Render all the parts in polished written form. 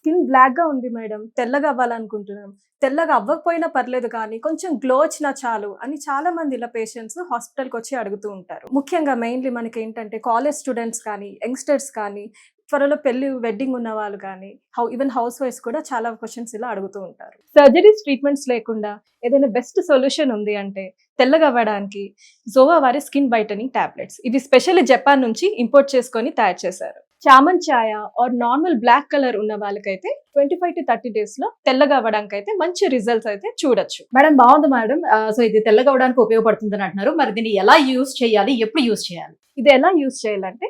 Skin బ్లాక్‌గా ఉంది madam. తెల్లగా అవ్వాలనుకుంటున్నాం. తెల్లగా అవ్వకపోయినా పర్లేదు కానీ కొంచెం గ్లో వచ్చినా చాలు అని చాలామంది ఇలా పేషెంట్స్ హాస్పిటల్‌కొచ్చి అడుగుతూ ఉంటారు. ముఖ్యంగా మెయిన్‌లీ మనకేంటంటే కాలేజ్ స్టూడెంట్స్ కానీ, యంగ్‌స్టర్స్ కానీ, త్వరలో వెడ్డింగ్ ఉన్న వాళ్ళు కానీ, ఈవెన్ హౌస్ వైఫ్స్ కూడా చాలా క్వెషన్స్ ఇలా అడుగుతూ ఉంటారు. సర్జరీస్, ట్రీట్మెంట్స్ లేకుండా ఏదైనా బెస్ట్ సొల్యూషన్ ఉంది అంటే తెల్లగా అవ్వడానికి జోవా వారి స్కిన్ వైటనింగ్ టాబ్లెట్స్. ఇవి స్పెషల్లీ జపాన్ నుంచి ఇంపోర్ట్ చేసుకొని తయారు చేశారు. చామన్ ఛాయ ఆర్ నార్మల్ బ్లాక్ కలర్ ఉన్న వాళ్ళకైతే 25 to 30 డేస్ లో తెల్లగా అవ్వడానికి అయితే మంచి రిజల్ట్స్ అయితే చూడొచ్చు. మేడం బాగుంది మేడం. సో ఇది తెల్లగా అవడానికి ఉపయోగపడుతుందని అంటున్నారు. మరి దీన్ని ఎలా యూజ్ చేయాలి, ఎప్పుడు యూజ్ చేయాలి? ఇది ఎలా యూజ్ చేయాలంటే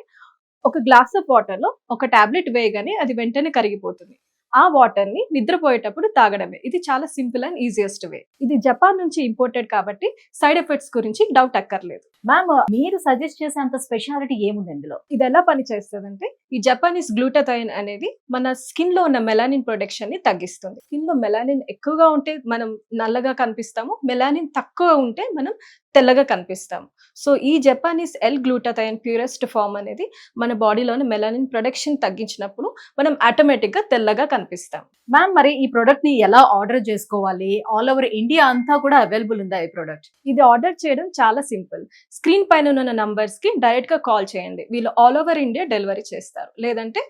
ఒక గ్లాస్ ఆఫ్ వాటర్ లో ఒక టాబ్లెట్ వేయగానే అది వెంటనే కరిగిపోతుంది. ఆ వాటర్ ని నిద్రపోయేటప్పుడు తాగడమే. ఇది చాలా సింపుల్ అండ్ ఈజియెస్ట్ వే. ఇది జపాన్ నుంచి ఇంపోర్టెడ్ కాబట్టి సైడ్ ఎఫెక్ట్స్ గురించి డౌట్ అక్కర్లేదు. మ్యామ్ మీరు సజెస్ట్ చేసేంత స్పెషాలిటీ ఏముంది ఇందులో? ఇది ఎలా పనిచేస్తుందంటే ఈ జపానీస్ గ్లూటాథైన్ అనేది మన స్కిన్ లో ఉన్న మెలానిన్ ప్రొడక్షన్ ని తగ్గిస్తుంది. స్కిన్ లో మెలానిన్ ఎక్కువగా ఉంటే మనం నల్లగా కనిపిస్తాము, మెలానిన్ తక్కువ ఉంటే మనం తెల్లగా కనిపిస్తాము. సో ఈ జపానీస్ ఎల్ గ్లూటాథైన్ ప్యూరెస్ట్ ఫామ్ అనేది మన బాడీలోని మెలానిన్ ప్రొడక్షన్ తగ్గించినప్పుడు మనం ఆటోమేటిక్ గా తెల్లగా కనిపిస్తాం. మ్యామ్ మరి ఈ ప్రొడక్ట్ ని ఎలా ఆర్డర్ చేసుకోవాలి? ఆల్ ఓవర్ ఇండియా అంతా కూడా అవైలబుల్ ఉందా ఈ ప్రొడక్ట్? ఇది ఆర్డర్ చేయడం చాలా సింపుల్. స్క్రీన్ పైన ఉన్న నంబర్స్ కి డైరెక్ట్ గా కాల్ చేయండి. వీళ్ళు ఆల్ ఓవర్ ఇండియా డెలివరీ చేస్తారు. లేదంటే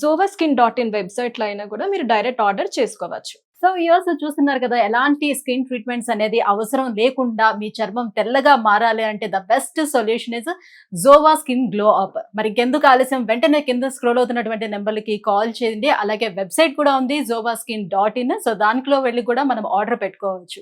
zovaskin.in వెబ్సైట్ లో అయినా కూడా మీరు డైరెక్ట్ ఆర్డర్ చేసుకోవచ్చు. సో వ్యూవర్స్ చూస్తున్నారు కదా, ఎలాంటి స్కిన్ ట్రీట్మెంట్స్ అనేది అవసరం లేకుండా మీ చర్మం తెల్లగా మారాలి అంటే the best solution is Jova skin glow up. మరి ఇంకెందుకు ఆలస్యం, వెంటనే కింద స్క్రోల్ అవుతున్నటువంటి నెంబర్లకి కాల్ చేయండి. అలాగే వెబ్సైట్ కూడా ఉంది zovaskin.in. సో దానిలో వెళ్ళి కూడా మనం ఆర్డర్ పెట్టుకోవచ్చు.